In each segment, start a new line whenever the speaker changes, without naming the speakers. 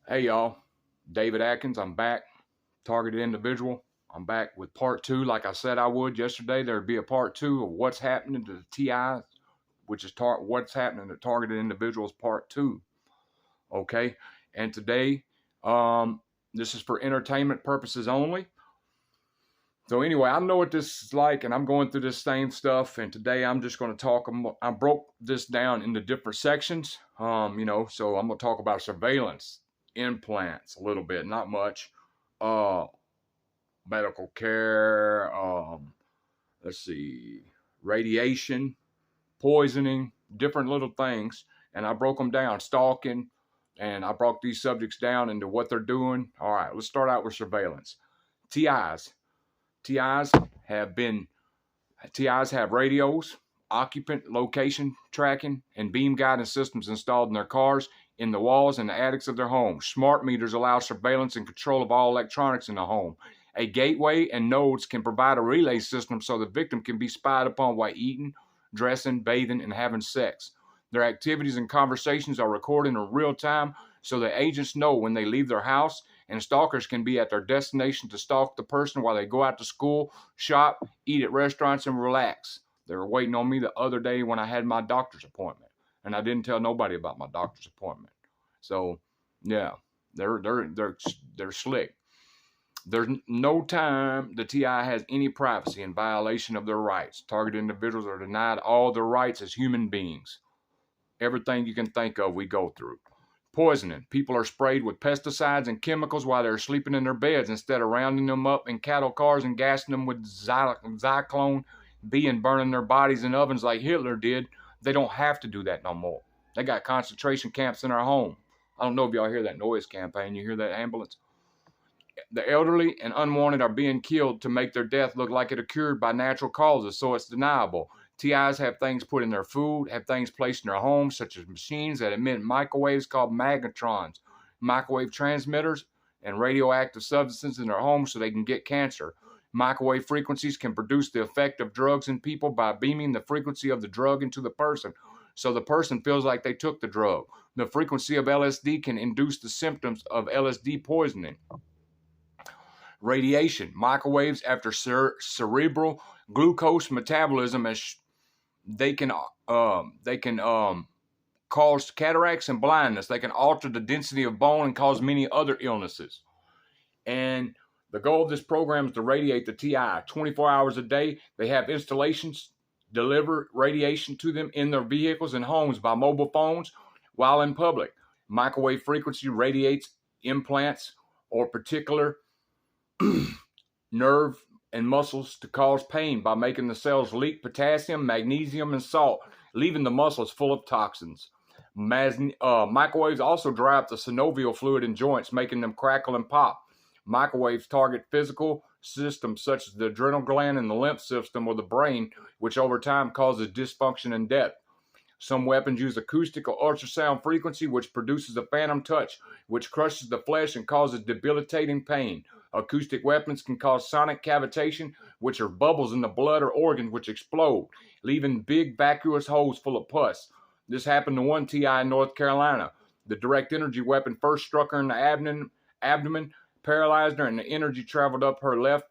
Hey y'all, David Atkins. I'm back. Targeted individual. I'm back with part two. Like I said I would yesterday, there'd be a part two of what's happening to the TI, which is what's happening to targeted individuals part two. Okay, and today, this is for entertainment purposes only. So anyway, I know what this is like, and I'm going through this same stuff. And today I'm just going to talk. I broke this down into different sections. So I'm going to talk about surveillance, implants, a little bit, not much. Uh, Medical care. Let's see, radiation, poisoning, different little things, and I broke them down. Stalking, and I broke these subjects down into what they're doing. All right, let's start out with surveillance. TIs. TIs have been TIs have radios, occupant location tracking, and beam guidance systems installed in their cars, in the walls and the attics of their homes. Smart meters allow surveillance and control of all electronics in the home. A gateway and nodes can provide a relay system so the victim can be spied upon while eating, dressing, bathing, and having sex. Their activities and conversations are recorded in real time so the agents know when they leave their house, and stalkers can be at their destination to stalk the person while they go out to school, shop, eat at restaurants, and relax. They were waiting on me the other day when I had my doctor's appointment, and I didn't tell nobody about my doctor's appointment. So, yeah, they're slick. There's no time the TI has any privacy in violation of their rights. Targeted individuals are denied all their rights as human beings. Everything you can think of, we go through. Poisoning. People are sprayed with pesticides and chemicals while they're sleeping in their beds instead of rounding them up in cattle cars and gassing them with Zyklone B and burning their bodies in ovens like Hitler did. They don't have to do that no more. They got concentration camps in our home. I don't know if y'all hear that noise campaign. You hear that ambulance? The elderly and unwanted are being killed to make their death look like it occurred by natural causes, so it's deniable. TIs have things put in their food, have things placed in their homes, such as machines that emit microwaves called magnetrons, microwave transmitters, and radioactive substances in their homes so they can get cancer. Microwave frequencies can produce the effect of drugs in people by beaming the frequency of the drug into the person, so the person feels like they took the drug. The frequency of LSD can induce the symptoms of LSD poisoning. Radiation. Microwaves after cerebral glucose metabolism, as they can cause cataracts and blindness. They can alter the density of bone and cause many other illnesses. And the goal of this program is to radiate the TI 24 hours a day. They have installations deliver radiation to them in their vehicles and homes by mobile phones while in public. Microwave frequency radiates implants or particular nerve and muscles to cause pain by making the cells leak potassium, magnesium, and salt, leaving the muscles full of toxins. Microwaves also dry up the synovial fluid in joints, making them crackle and pop. Microwaves target physical systems such as the adrenal gland and the lymph system or the brain, which over time causes dysfunction and death. Some weapons use acoustic or ultrasound frequency, which produces a phantom touch, which crushes the flesh and causes debilitating pain. Acoustic weapons can cause sonic cavitation, which are bubbles in the blood or organs which explode, leaving big vacuous holes full of pus. This happened to one TI in North Carolina. The direct energy weapon first struck her in the abdomen, paralyzed her, and the energy traveled up her left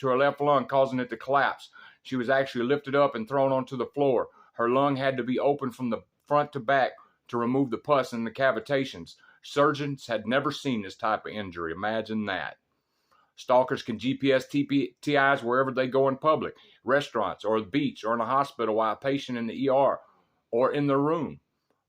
lung, causing it to collapse. She was actually lifted up and thrown onto the floor. Her lung had to be opened from the front to back to remove the pus and the cavitations. Surgeons had never seen this type of injury. Imagine that. Stalkers can GPS TIs wherever they go in public, restaurants or the beach or in a hospital while a patient in the ER or in their room.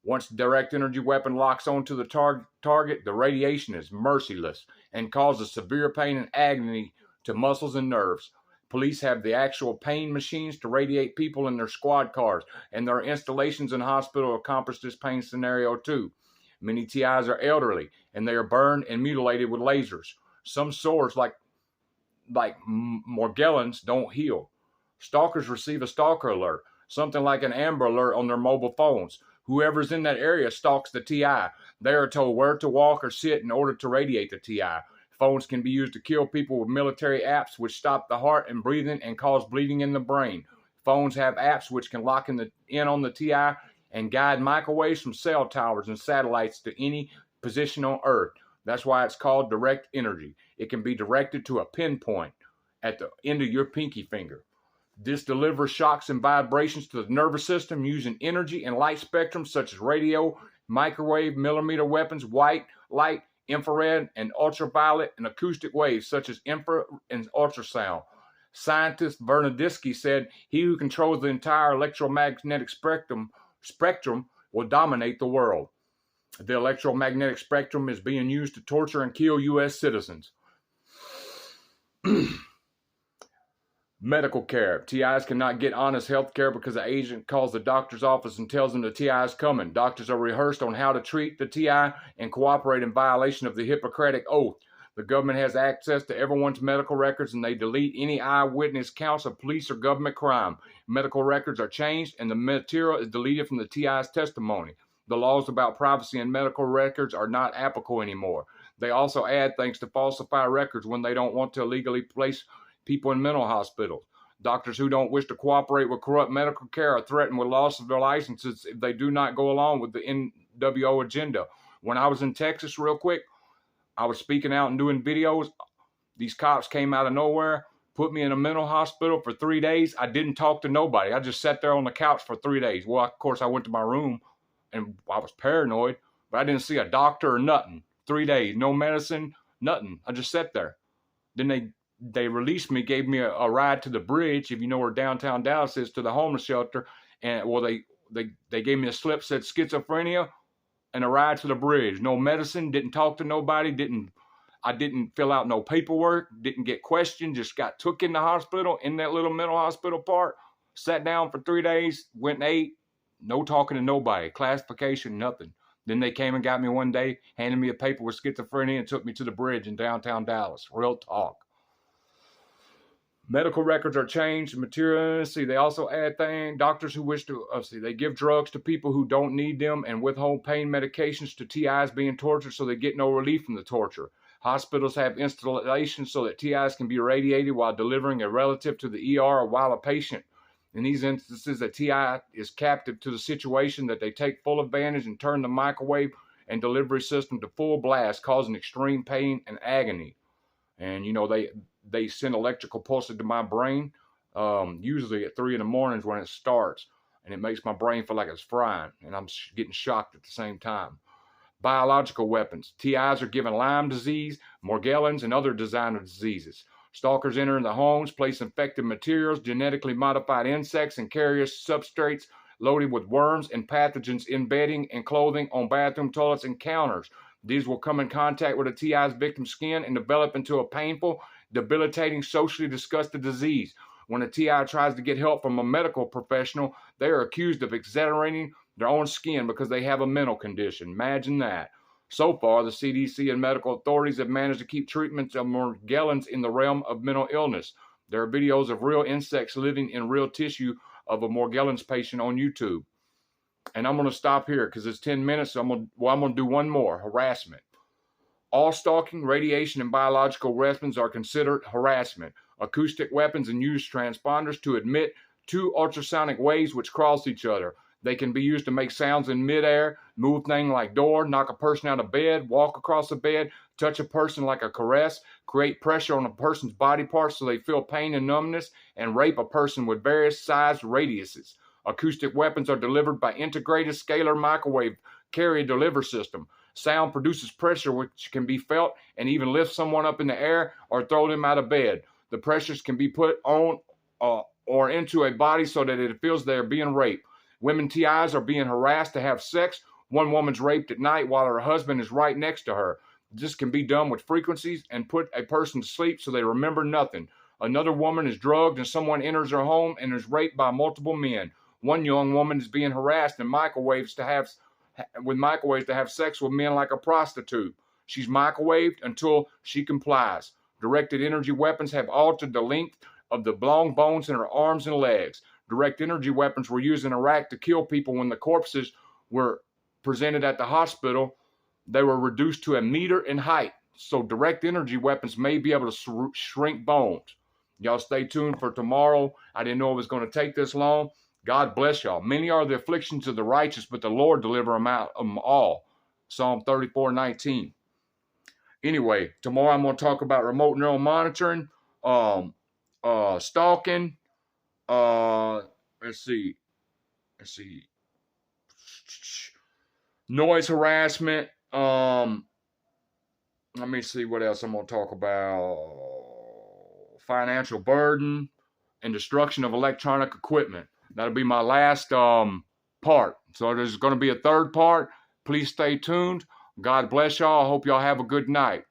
Once the direct energy weapon locks onto the target, the radiation is merciless and causes severe pain and agony to muscles and nerves. Police have the actual pain machines to radiate people in their squad cars, and their installations in hospital accomplish this pain scenario too. Many TIs are elderly, and they are burned and mutilated with lasers. Some sores, like Morgellons, don't heal. Stalkers receive a stalker alert, something like an Amber Alert on their mobile phones. Whoever's in that area stalks the TI. They are told where to walk or sit in order to radiate the TI. Phones can be used to kill people with military apps which stop the heart and breathing and cause bleeding in the brain. Phones have apps which can lock in on the TI and guide microwaves from cell towers and satellites to any position on Earth. That's why it's called direct energy. It can be directed to a pinpoint at the end of your pinky finger. This delivers shocks and vibrations to the nervous system using energy and light spectrums such as radio, microwave, millimeter weapons, white light, infrared, and ultraviolet, and acoustic waves such as infra and ultrasound. Scientist Bernardisky said, "He who controls the entire electromagnetic spectrum will dominate the world." The electromagnetic spectrum is being used to torture and kill U.S. citizens. Medical care. TIs cannot get honest health care because the agent calls the doctor's office and tells them the TI is coming. Doctors are rehearsed on how to treat the TI and cooperate in violation of the Hippocratic Oath. The government has access to everyone's medical records and they delete any eyewitness counts of police or government crime. Medical records are changed and the material is deleted from the TI's testimony. The laws about privacy and medical records are not applicable anymore. They also add things to falsify records when they don't want to illegally place people in mental hospitals. Doctors who don't wish to cooperate with corrupt medical care are threatened with loss of their licenses if they do not go along with the NWO agenda. When I was in Texas, real quick, I was speaking out and doing videos. These cops came out of nowhere, put me in a mental hospital for 3 days. I didn't talk to nobody. I just sat there on the couch for 3 days. Well, of course, I went to my room and I was paranoid, but I didn't see a doctor or nothing. 3 days, no medicine, nothing. I just sat there. Then they released me, gave me a ride to the bridge, if you know where downtown Dallas is, to the homeless shelter. And well, they gave me a slip, said schizophrenia, and a ride to the bridge. No medicine, didn't talk to nobody, I didn't fill out no paperwork, didn't get questioned, just got took in the hospital, in that little mental hospital part, sat down for 3 days, went and ate, no talking to nobody, classification, nothing. Then they came and got me one day, handed me a paper with schizophrenia and took me to the bridge in downtown Dallas. Real talk. Medical records are changed. Material. They also add things. Doctors who wish to, they give drugs to people who don't need them and withhold pain medications to TIs being tortured so they get no relief from the torture. Hospitals have installations so that TIs can be radiated while delivering a relative to the ER or while a patient. In these instances, a TI is captive to the situation that they take full advantage and turn the microwave and delivery system to full blast, causing extreme pain and agony. And, you know, they send electrical pulses to my brain, usually at 3 in the mornings when it starts. And it makes my brain feel like it's frying. And I'm getting shocked at the same time. Biological weapons. TIs are given Lyme disease, Morgellons, and other designer diseases. Stalkers enter in the homes, place infected materials, genetically modified insects, and carrier substrates loaded with worms and pathogens in bedding and clothing on bathroom toilets and counters. These will come in contact with a TI's victim's skin and develop into a painful, debilitating, socially disgusting disease. When a TI tries to get help from a medical professional, they are accused of exaggerating their own skin because they have a mental condition. Imagine that. So far, the CDC and medical authorities have managed to keep treatments of Morgellons in the realm of mental illness. There are videos of real insects living in real tissue of a Morgellons patient on YouTube. And I'm going to stop here because it's 10 minutes. So I'm going to do one more, harassment. All stalking, radiation, and biological weapons are considered harassment. Acoustic weapons and use transponders to emit 2 ultrasonic waves which cross each other. They can be used to make sounds in midair, move things like door, knock a person out of bed, walk across the bed, touch a person like a caress, create pressure on a person's body parts so they feel pain and numbness, and rape a person with various size radiuses. Acoustic weapons are delivered by integrated scalar microwave carrier delivery system. Sound produces pressure which can be felt and even lift someone up in the air or throw them out of bed. The pressures can be put on or into a body so that it feels they are being raped. Women TIs are being harassed to have sex. One woman's raped at night while her husband is right next to her. This can be done with frequencies and put a person to sleep so they remember nothing. Another woman is drugged and someone enters her home and is raped by multiple men. One young woman is being harassed in microwaves to have sex with men like a prostitute. She's microwaved until she complies. Directed energy weapons have altered the length of the long bones in her arms and legs. Direct energy weapons were used in Iraq to kill people when the corpses were presented at the hospital. They were reduced to 1 meter in height. So direct energy weapons may be able to shrink bones. Y'all stay tuned for tomorrow. I didn't know it was going to take this long. God bless y'all. Many are the afflictions of the righteous, but the Lord deliver them out of them all. Psalm 34:19. Anyway, tomorrow I'm going to talk about remote neural monitoring, stalking, let's see, noise harassment. Let me see what else I'm going to talk about. Financial burden and destruction of electronic equipment. That'll be my last part. So there's going to be a third part. Please stay tuned. God bless y'all. I hope y'all have a good night.